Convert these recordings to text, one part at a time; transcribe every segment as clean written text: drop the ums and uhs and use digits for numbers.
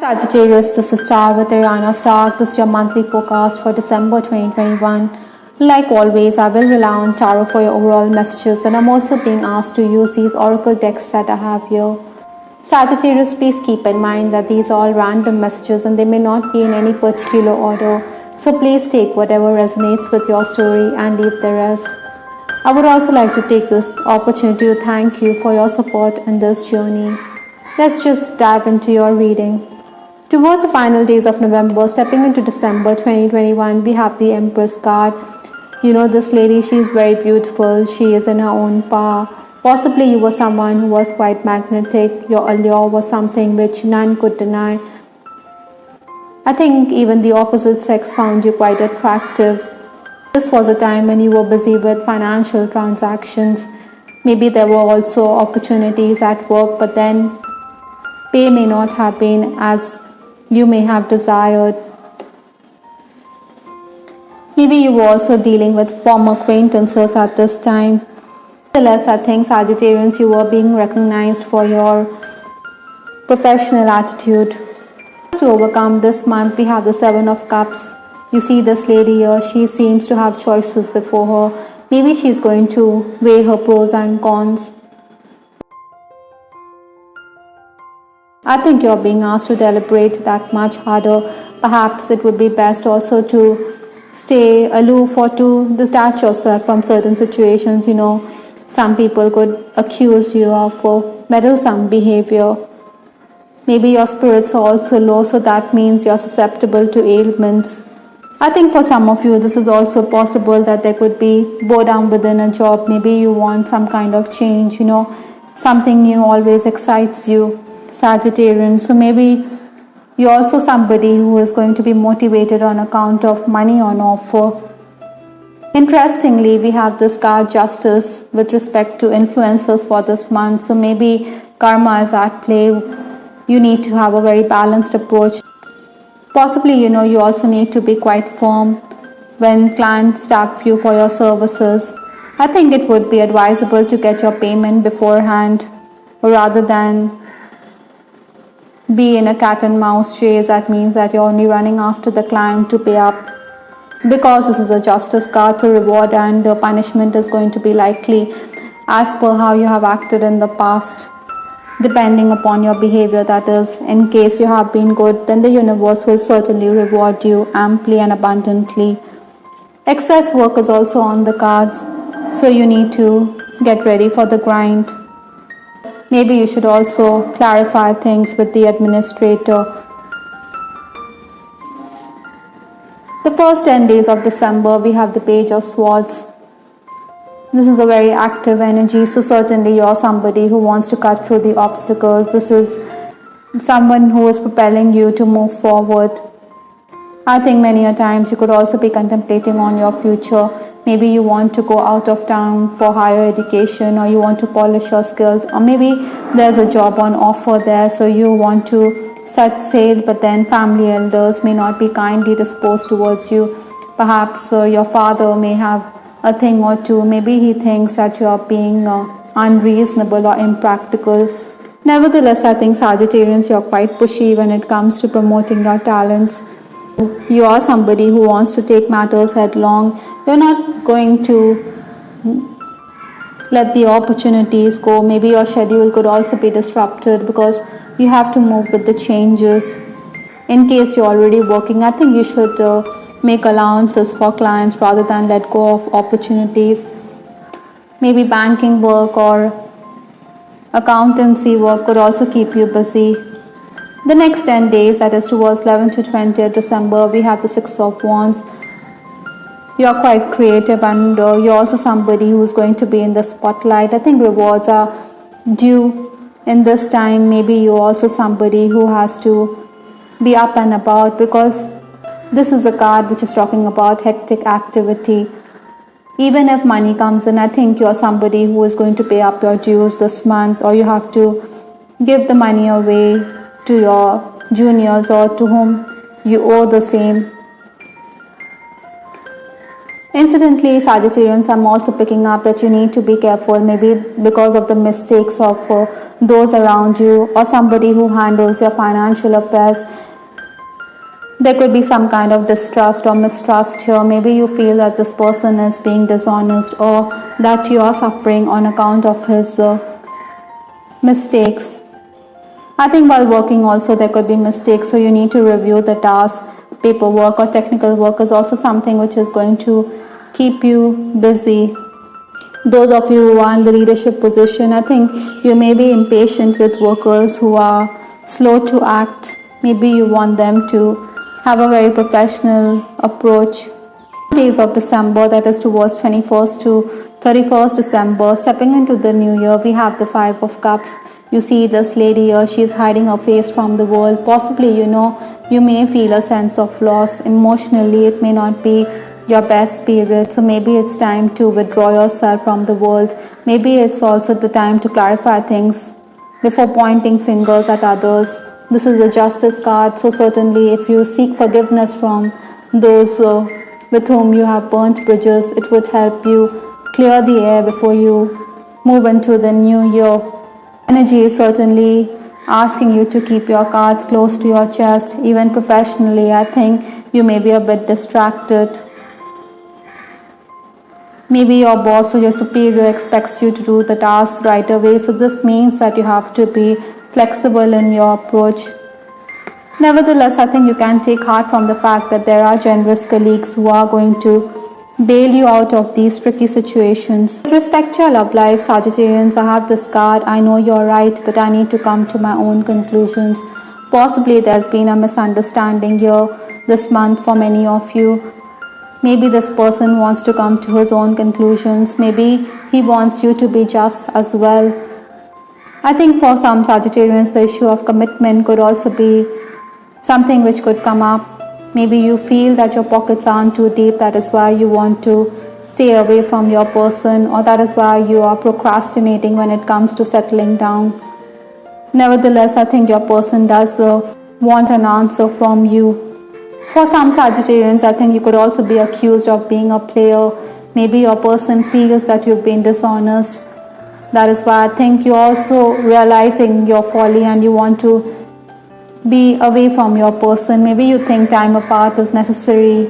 Sagittarius, this is Star with Ariana Stark. This is your monthly forecast for December 2021. Like always, I will rely on tarot for your overall messages, and I'm also being asked to use these oracle decks that I have here. Sagittarius, please keep in mind that these are all random messages and they may not be in any particular order. So please take whatever resonates with your story and leave the rest. I would also like to take this opportunity to thank you for your support in this journey. Let's just dive into your reading. Towards the final days of November, stepping into December 2021, we have the Empress card. You know this lady, she is very beautiful. She is in her own power. Possibly you were someone who was quite magnetic. Your allure was something which none could deny. I think even the opposite sex found you quite attractive. This was a time when you were busy with financial transactions. Maybe there were also opportunities at work, but then pay may not have been as you may have desired. Maybe you were also dealing with former acquaintances at this time. Nevertheless, I think Sagittarians, you were being recognized for your professional attitude. To overcome this month, we have the Seven of Cups. You see this lady here, she seems to have choices before her. Maybe she's going to weigh her pros and cons. I think you're being asked to deliberate that much harder. Perhaps it would be best also to stay aloof or to detach yourself from certain situations. You know, some people could accuse you of meddlesome behavior. Maybe your spirits are also low, so that means you're susceptible to ailments. I think for some of you, this is also possible that there could be boredom within a job. Maybe you want some kind of change, you know, something new always excites you, Sagittarian. So maybe you're also somebody who is going to be motivated on account of money on offer. Interestingly, we have this card Justice with respect to influencers for this month. So maybe karma is at play. You need to have a very balanced approach. Possibly, you know, you also need to be quite firm when clients tap you for your services. I think it would be advisable to get your payment beforehand rather than be in a cat and mouse chase. That means that you're only running after the client to pay up. Because this is a justice card, so reward and punishment is going to be likely as per how you have acted in the past. Depending upon your behavior, that is, in case you have been good, then the universe will certainly reward you amply and abundantly. Excess work is also on the cards, so you need to get ready for the grind. Maybe you should also clarify things with the administrator. The first 10 days of December, we have the Page of Swords. This is a very active energy, so certainly you're somebody who wants to cut through the obstacles. This is someone who is propelling you to move forward. I think many a times you could also be contemplating on your future. Maybe you want to go out of town for higher education, or you want to polish your skills, or maybe there's a job on offer there, so you want to set sail, but then family elders may not be kindly disposed towards you. Perhaps your father may have a thing or two. Maybe he thinks that you are being unreasonable or impractical. Nevertheless, I think Sagittarians, you are quite pushy when it comes to promoting your talents. You are somebody who wants to take matters headlong. You're not going to let the opportunities go. Maybe your schedule could also be disrupted because you have to move with the changes. In case you're already working, I think you should make allowances for clients rather than let go of opportunities. Maybe banking work or accountancy work could also keep you busy. The next 10 days, that is towards 11th to 20th December, we have the Six of Wands. You are quite creative, and you're also somebody who's going to be in the spotlight. I think rewards are due in this time. Maybe you're also somebody who has to be up and about, because this is a card which is talking about hectic activity. Even if money comes in, I think you're somebody who is going to pay up your dues this month, or you have to give the money away to your juniors or to whom you owe the same. Incidentally, Sagittarians, I'm also picking up that you need to be careful, maybe because of the mistakes of those around you or somebody who handles your financial affairs. There could be some kind of distrust or mistrust here. Maybe you feel that this person is being dishonest or that you are suffering on account of his mistakes. I think while working also there could be mistakes, so you need to review the task. Paperwork or technical work is also something which is going to keep you busy. Those of you who are in the leadership position, I think you may be impatient with workers who are slow to act. Maybe you want them to have a very professional approach. Days of December, that is towards 21st to 31st December, stepping into the new year, we have the Five of Cups. You see this lady here, she is hiding her face from the world. Possibly, you may feel a sense of loss emotionally. It may not be your best period, so maybe it's time to withdraw yourself from the world. Maybe it's also the time to clarify things before pointing fingers at others. This is a Justice card, so certainly if you seek forgiveness from those with whom you have burnt bridges, it would help you clear the air before you move into the new year. Energy is certainly asking you to keep your cards close to your chest. Even professionally, I think you may be a bit distracted. Maybe your boss or your superior expects you to do the task right away, so this means that you have to be flexible in your approach. Nevertheless, I think you can take heart from the fact that there are generous colleagues who are going to bail you out of these tricky situations. With respect to your love life, Sagittarians, I have this card. I know you're right, but I need to come to my own conclusions. Possibly there's been a misunderstanding here this month for many of you. Maybe this person wants to come to his own conclusions. Maybe he wants you to be just as well. I think for some Sagittarians, the issue of commitment could also be something which could come up. Maybe you feel that your pockets aren't too deep, that is why you want to stay away from your person, or that is why you are procrastinating when it comes to settling down. Nevertheless, I think your person does want an answer from you. For some Sagittarians, I think you could also be accused of being a player. Maybe your person feels that you've been dishonest. That is why I think you're also realizing your folly and you want to be away from your person. Maybe you think time apart is necessary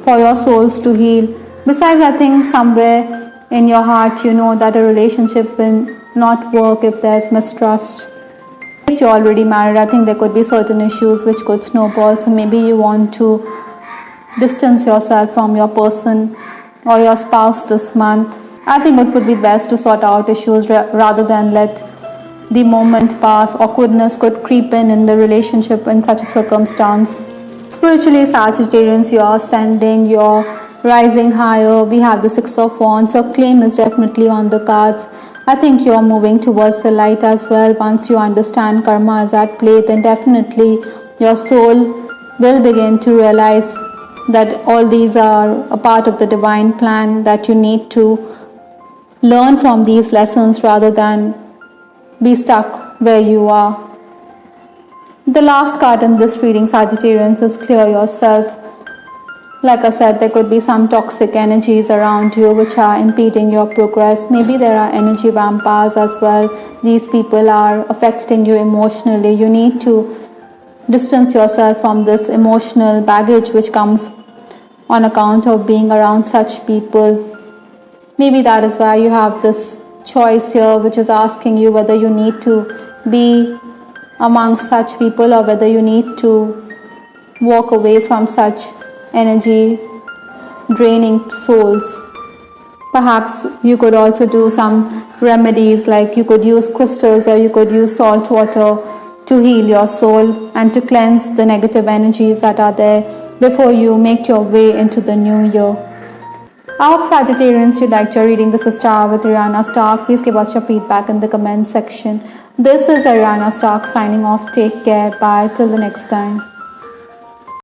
for your souls to heal. Besides, I think somewhere in your heart you know that a relationship will not work if there's mistrust. If you're already married, I think there could be certain issues which could snowball, so maybe you want to distance yourself from your person or your spouse this month. I think it would be best to sort out issues rather than let the moment pass. Awkwardness could creep in the relationship in such a circumstance. Spiritually, Sagittarians, you're ascending, you're rising higher. We have the Six of Wands, so claim is definitely on the cards. I think you're moving towards the light as well. Once you understand karma is at play, then definitely your soul will begin to realize that all these are a part of the divine plan, that you need to learn from these lessons rather than be stuck where you are. The last card in this reading, Sagittarians, is clear yourself. Like I said, there could be some toxic energies around you which are impeding your progress. Maybe there are energy vampires as well. These people are affecting you emotionally. You need to distance yourself from this emotional baggage which comes on account of being around such people. Maybe that is why you have this choice here which is asking you whether you need to be amongst such people or whether you need to walk away from such energy draining souls. Perhaps you could also do some remedies, like you could use crystals or you could use salt water to heal your soul and to cleanse the negative energies that are there before you make your way into the new year. I hope Sagittarians you liked your reading. This is Star with Ariana Stark. Please give us your feedback in the comment section. This is Ariana Stark signing off. Take care. Bye. Till the next time.